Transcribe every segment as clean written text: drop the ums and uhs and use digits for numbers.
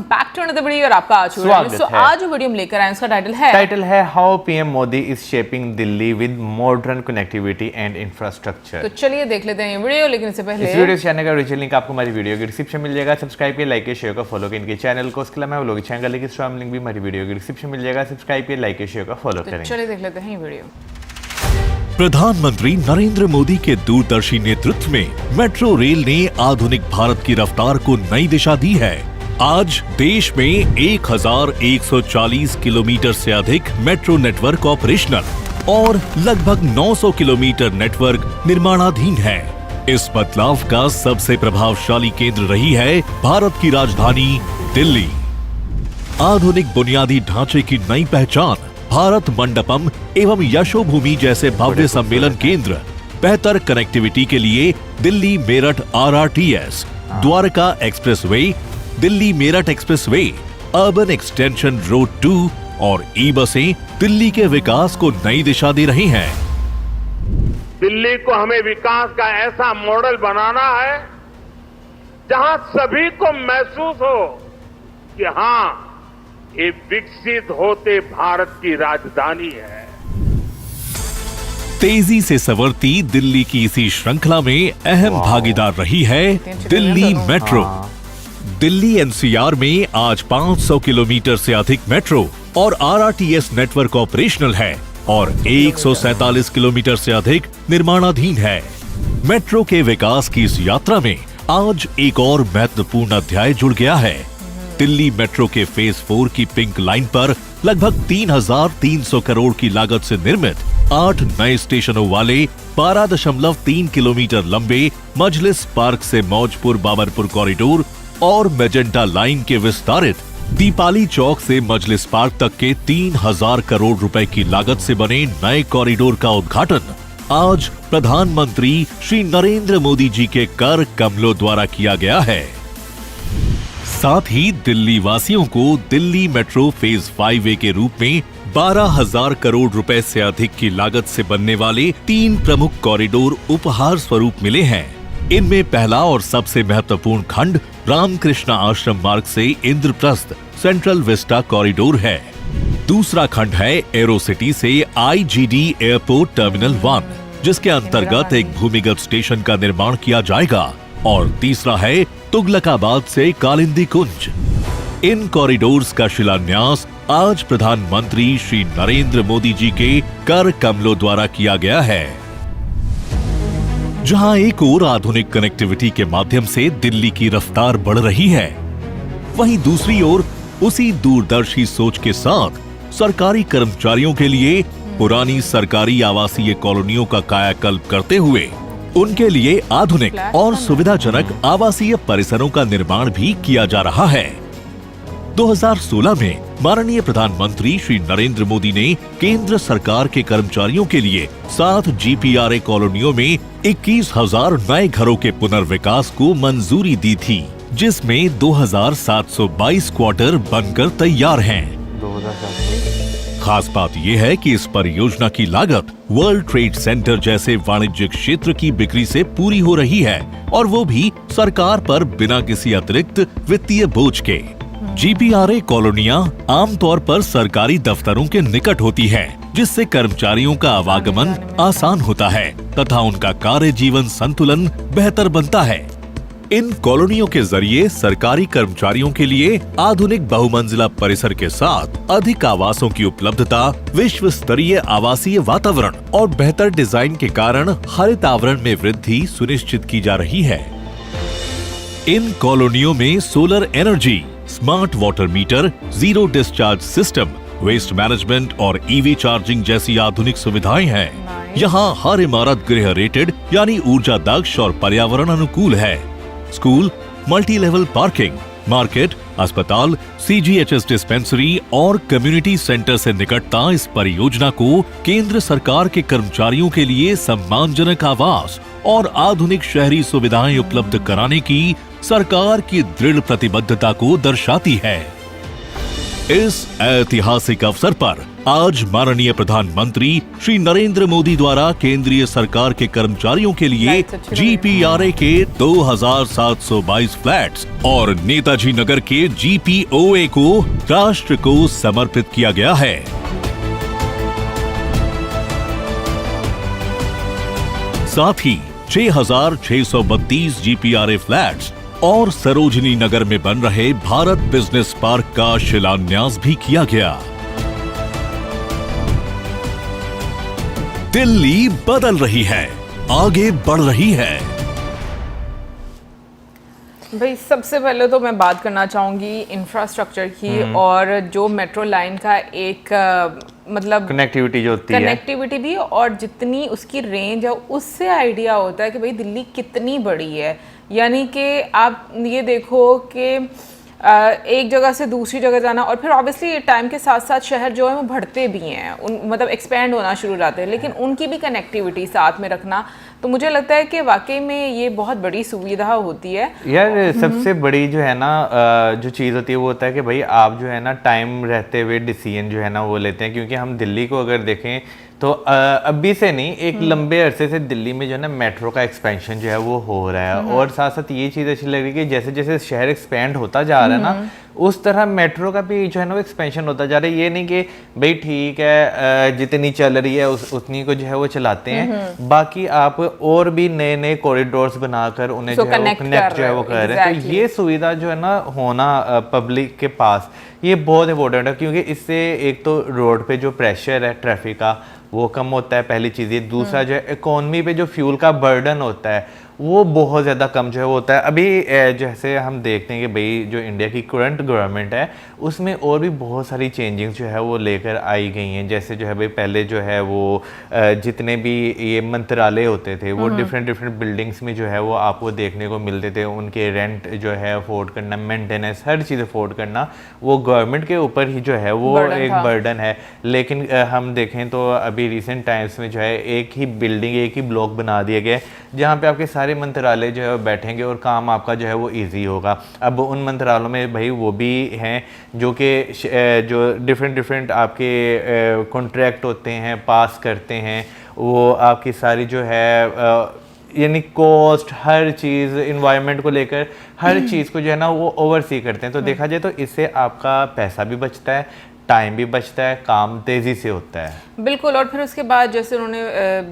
Back to another video और आपका आज वीडियो हम लेकर आए, उसका टाइटल है how PM Modi is shaping Delhi with modern connectivity and infrastructure. तो चलिए देख लेते हैं ये वीडियो, लेकिन इससे पहले इस वीडियो चैनल का ओरिजिनल लिंक आपको हमारी वीडियो के डिस्क्रिप्शन मिल जाएगा। सब्सक्राइब किए, लाइक किए, शेयर का फॉलो किए इनके चैनल को। उसके अलावा vlog channel link strong link भी हमारी वीडियो के डिस्क्रिप्शन मिल जाएगा। सब्सक्राइब किए, लाइक किए, शेयर का फॉलो करें। चलिए देख लेते हैं ये वीडियो। प्रधानमंत्री नरेंद्र मोदी के दूरदर्शी नेतृत्व में मेट्रो रेल ने आधुनिक भारत की रफ्तार को नई दिशा दी है। आज देश में 1140 किलोमीटर से अधिक मेट्रो नेटवर्क ऑपरेशनल और लगभग 900 किलोमीटर नेटवर्क निर्माणाधीन है। इस बदलाव का सबसे प्रभावशाली केंद्र रही है भारत की राजधानी दिल्ली। आधुनिक बुनियादी ढांचे की नई पहचान, भारत मंडपम एवं यशोभूमि जैसे भव्य सम्मेलन केंद्र, बेहतर कनेक्टिविटी के लिए Delhi Meerut RRTS, Dwarka expressway, Delhi Meerut expressway, urban extension road 2 और ई-बसें दिल्ली के विकास को नई दिशा दे रही हैं। दिल्ली को हमें विकास का ऐसा मॉडल बनाना है जहां सभी को महसूस हो कि हाँ, ये विकसित होते भारत की राजधानी है। तेजी से संवरती दिल्ली की इसी श्रृंखला में अहम भागीदार रही है दिल्ली मेट्रो। दिल्ली NCR में आज 500 किलोमीटर से अधिक मेट्रो और RRTS नेटवर्क ऑपरेशनल है और 147 किलोमीटर से अधिक निर्माणाधीन है। मेट्रो के विकास की इस यात्रा में आज एक और महत्वपूर्ण अध्याय जुड़ गया है। दिल्ली मेट्रो के फेज 4 की पिंक लाइन पर लगभग 3,300 करोड़ की लागत से निर्मित 8 नए स्टेशनों वाले 12.3 किलोमीटर लंबे मजलिस पार्क से मौजपुर बाबरपुर कॉरिडोर और मेजेंटा लाइन के विस्तारित दीपाली चौक से मजलिस पार्क तक के 3,000 करोड़ रुपए की लागत से बने नए कॉरिडोर का उद्घाटन आज प्रधानमंत्री श्री नरेंद्र मोदी जी के कर कमलों द्वारा किया गया है। साथ ही दिल्ली वासियों को दिल्ली मेट्रो फेज 5A के रूप में 12,000 करोड़ रुपए से अधिक की लागत से बनने वाले 3 प्रमुख कॉरिडोर उपहार स्वरूप मिले हैं। इनमें पहला और सबसे महत्वपूर्ण खंड रामकृष्ण आश्रम मार्ग से इंद्रप्रस्थ सेंट्रल विस्टा कॉरिडोर है। दूसरा खंड है एरो सिटी से IGD एयरपोर्ट टर्मिनल 1, जिसके अंतर्गत एक भूमिगत स्टेशन का निर्माण किया जाएगा, और तीसरा है तुगलकाबाद से कालिंदी कुंज। इन कॉरिडोर्स का शिलान्यास आज प्रधानमंत्री श्री नरेंद्र मोदी जी के कर कमलों द्वारा किया गया है। जहां एक और आधुनिक कनेक्टिविटी के माध्यम से दिल्ली की रफ्तार बढ़ रही है, वहीं दूसरी ओर उसी दूरदर्शी सोच के साथ सरकारी कर्मचारियों के लिए पुरानी सरकारी आवासीय कॉलोनियों का कायाकल्प करते हुए उनके लिए आधुनिक और सुविधाजनक आवासीय परिसरों का निर्माण भी किया जा रहा है। 2016 में माननीय प्रधानमंत्री श्री नरेंद्र मोदी ने केंद्र सरकार के कर्मचारियों के लिए 7 GPRA कॉलोनियों में 21,000 नए घरों के पुनर्विकास को मंजूरी दी थी, जिसमें 2,722 क्वार्टर बनकर तैयार हैं। खास बात यह है कि इस परियोजना की लागत वर्ल्ड ट्रेड सेंटर जैसे वाणिज्यिक क्षेत्र की बिक्री से पूरी हो रही है, और वो भी सरकार पर बिना किसी अतिरिक्त वित्तीय बोझ के। GPRA कॉलोनियां आमतौर पर सरकारी दफ्तरों के निकट होती हैं, जिससे कर्मचारियों का आवागमन आसान होता है तथा उनका कार्य जीवन संतुलन बेहतर बनता है। इन कॉलोनियों के जरिए सरकारी कर्मचारियों के लिए आधुनिक बहुमंजिला परिसर के साथ अधिक आवासों की उपलब्धता, विश्व स्तरीय आवासीय वातावरण और बेहतर डिजाइन के कारण हरित आवरण में वृद्धि सुनिश्चित की जा रही है। इन कॉलोनियों में solar energy, smart water meter, zero discharge system, waste management और EV चार्जिंग जैसी आधुनिक सुविधाएं हैं। यहाँ हर इमारत गृह रेटेड यानी ऊर्जा दक्ष और पर्यावरण अनुकूल है। School, multi level parking, market, अस्पताल, CGHS डिस्पेंसरी और कम्युनिटी सेंटर से निकटता इस परियोजना को केंद्र सरकार के कर्मचारियों के लिए सम्मानजनक आवास और आधुनिक शहरी सुविधाएं उपलब्ध कराने की सरकार की दृढ़ प्रतिबद्धता को दर्शाती है। इस ऐतिहासिक अवसर पर आज माननीय प्रधानमंत्री श्री नरेंद्र मोदी द्वारा केंद्रीय सरकार के कर्मचारियों के लिए लाइट्स अच्छी लग रही हैं। GPRA के 2722 फ्लैट्स और नेताजी नगर के GPOA को राष्ट्र को समर्पित किया गया है। साथ ही 6632 GPRA फ्लैट्स और सरोजनी नगर में बन रहे भारत बिजनेस पार्क का शिलान्यास भी किया गया। दिल्ली बदल रही है, आगे बढ़ रही है। भाई सबसे पहले तो मैं बात करना चाहूँगी इंफ्रास्ट्रक्चर की और जो मेट्रो लाइन का एक मतलब कनेक्टिविटी जो होती है, कनेक्टिविटी भी और जितनी उसकी रेंज है उससे आइडिया होता है कि भाई दिल्ली कितनी बड़ी है। यानी कि आप ये देखो कि एक जगह से दूसरी जगह जाना और फिर ऑब्वियसली टाइम के साथ साथ शहर जो है वो बढ़ते भी हैं, उन मतलब एक्सपेंड होना शुरू हो जाते हैं, लेकिन उनकी भी कनेक्टिविटी साथ में रखना, तो मुझे लगता है कि वाकई में ये बहुत बड़ी सुविधा होती है। यार सबसे बड़ी जो है ना जो चीज़ होती है वो होता है कि भाई आप जो है ना टाइम रहते हुए डिसीजन जो है ना वो लेते हैं, क्योंकि हम दिल्ली को अगर देखें तो अभी से नहीं, एक लंबे अरसे से दिल्ली में जो है ना मेट्रो का एक्सपेंशन जो है वो हो रहा है। और साथ साथ ये चीज़ अच्छी लग रही है कि जैसे जैसे शहर एक्सपेंड होता जा रहा है ना, उस तरह मेट्रो का भी जो है ना वो एक्सपेंशन होता जा रहा है। ये नहीं कि भाई ठीक है जितनी चल रही है उतनी को जो है वो चलाते हैं, बाकी आप और भी नए नए कॉरिडोर्स बनाकर उन्हें जो है वो कनेक्ट जो है वो कर रहे हैं। तो ये सुविधा जो है ना होना पब्लिक के पास ये बहुत इंपॉर्टेंट है, क्योंकि इससे एक तो रोड पे जो प्रेशर है ट्रैफिक का वो कम होता है, पहली चीज़ ये। दूसरा जो है इकोनॉमी पे जो फ्यूल का बर्डन होता है वो बहुत ज़्यादा कम जो है वो होता है। अभी जैसे हम देखते हैं कि भाई जो इंडिया की करंट गवर्नमेंट है उसमें और भी बहुत सारी चेंजिंग जो है वो लेकर आई गई हैं। जैसे जो है भाई पहले जो है वो जितने भी ये मंत्रालय होते थे वो डिफरेंट बिल्डिंग्स में जो है वो आपको देखने को मिलते थे। उनके रेंट जो है अफोर्ड करना, मेंटेनेंस, हर चीज़ अफोर्ड करना वो गवर्नमेंट के ऊपर ही जो है वो एक बर्डन है। लेकिन हम देखें तो अभी रिसेंट टाइम्स में जो है एक ही बिल्डिंग, एक ही ब्लॉक बना दिया गया जहाँ पे आपके सारे मंत्रालय जो है वो बैठेंगे और काम आपका जो है वो इजी होगा। अब उन मंत्रालयों में भाई वो भी हैं जो कि जो डिफरेंट आपके कॉन्ट्रैक्ट होते हैं पास करते हैं, वो आपकी सारी जो है यानी कॉस्ट, हर चीज़, इन्वायरमेंट को लेकर हर चीज़ को जो है ना वो ओवरसी करते हैं। तो देखा जाए तो इससे आपका पैसा भी बचता है, टाइम भी बचता है, काम तेज़ी से होता है। बिल्कुल। और फिर उसके बाद जैसे उन्होंने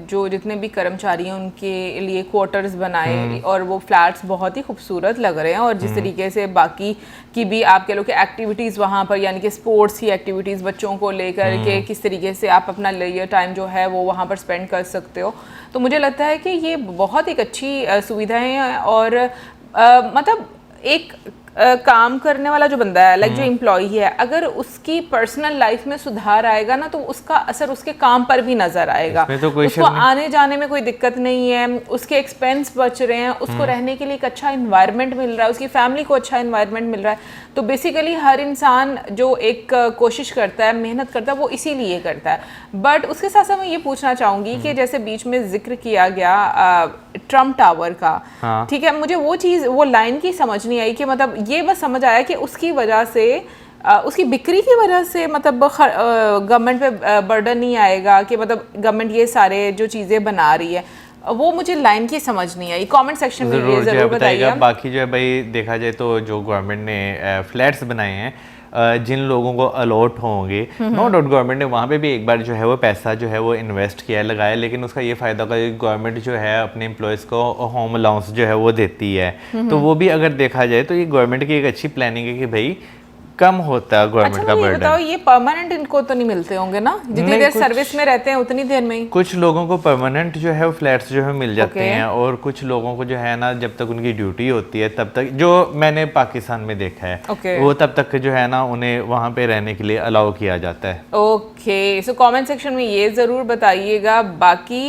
जो जितने भी कर्मचारी हैं उनके लिए क्वार्टर्स बनाए और वो फ्लैट्स बहुत ही खूबसूरत लग रहे हैं। और जिस तरीके से बाकी की भी आप कह लो कि एक्टिविटीज़ वहाँ पर, यानी कि स्पोर्ट्स की एक्टिविटीज़ बच्चों को लेकर के किस तरीके से आप अपना लेजर टाइम जो है वो वहाँ पर स्पेंड कर सकते हो, तो मुझे लगता है कि ये बहुत एक अच्छी सुविधा है। और मतलब एक काम करने वाला जो बंदा है, लाइक जो एम्प्लॉई है, अगर उसकी पर्सनल लाइफ में सुधार आएगा ना तो उसका असर उसके काम पर भी नजर आएगा। तो उसको आने जाने में कोई दिक्कत नहीं है, उसके एक्सपेंस बच रहे हैं, उसको रहने के लिए एक अच्छा इन्वायरमेंट मिल रहा है, उसकी फैमिली को अच्छा इन्वायरमेंट मिल रहा है। तो बेसिकली हर इंसान जो एक कोशिश करता है, मेहनत करता है, वो इसीलिए करता है। बट उसके साथ साथ मैं ये पूछना चाहूँगी कि जैसे बीच में जिक्र किया गया ट्रम्प टावर का, ठीक है, मुझे वो चीज़, वो लाइन की समझ नहीं आई कि मतलब ये बस समझ आया कि उसकी वजह से उसकी बिक्री की वजह से मतलब गवर्नमेंट पे बर्डन नहीं आएगा, कि मतलब गवर्नमेंट ये सारे जो चीज़ें बना रही है, वो मुझे लाइन की समझ नहीं आई। कमेंट सेक्शन में ये जरूर बताइएगा। बाकी जो है भाई देखा जाए तो जो गवर्नमेंट ने फ्लैट्स बनाए हैं जिन लोगों को अलॉट होंगे, नो डाउट गवर्नमेंट ने वहाँ पे भी एक बार जो है वो पैसा जो है वो इन्वेस्ट किया, लगाया, लेकिन उसका ये फ़ायदा होगा कि गवर्नमेंट जो है अपने एम्प्लॉयज़ को होम अलाउंस जो है वो देती है। तो वो भी अगर देखा जाए तो ये गवर्नमेंट की एक अच्छी प्लानिंग है कि भाई कम होता है गवर्नमेंट का बर्डन। बताओ ये परमानेंट इनको तो नहीं मिलते होंगे ना, जितनी देर सर्विस में रहते हैं उतनी देर में ही? कुछ लोगों को परमानेंट जो है वो फ्लैट्स जो है मिल जाते हैं, और कुछ लोगों को जो है ना जब तक उनकी ड्यूटी होती है तब तक, जो मैंने पाकिस्तान में देखा है वो तब तक जो है ना उन्हें वहाँ पे रहने के लिए अलाउ किया जाता है। ओके, सो कमेंट सेक्शन में ये ज़रूर बताइएगा। बाकी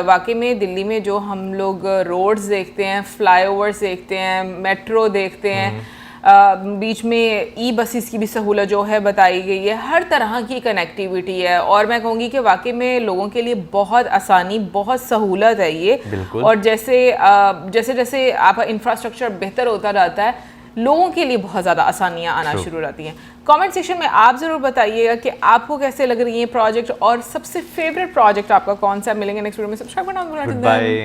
वाकई में दिल्ली में जो हम लोग रोड्स देखते हैं, फ्लाईओवर्स देखते हैं, मेट्रो देखते हैं, बीच में ई बसेस की भी सहूलत जो है बताई गई है, हर तरह की कनेक्टिविटी है, और मैं कहूँगी कि वाकई में लोगों के लिए बहुत आसानी, बहुत सहूलत है ये। और जैसे जैसे जैसे आपका इंफ्रास्ट्रक्चर बेहतर होता रहता है, लोगों के लिए बहुत ज़्यादा आसानियाँ आना शुरू रहती हैं। कमेंट सेक्शन में आप ज़रूर बताइएगा कि आपको कैसे लग रही है प्रोजेक्ट और सबसे फेवरेट प्रोजेक्ट आपका कौन सा। मिलेंगे नेक्स्ट वीडियो में, सब्सक्राइब करना मत भूलना। बाय।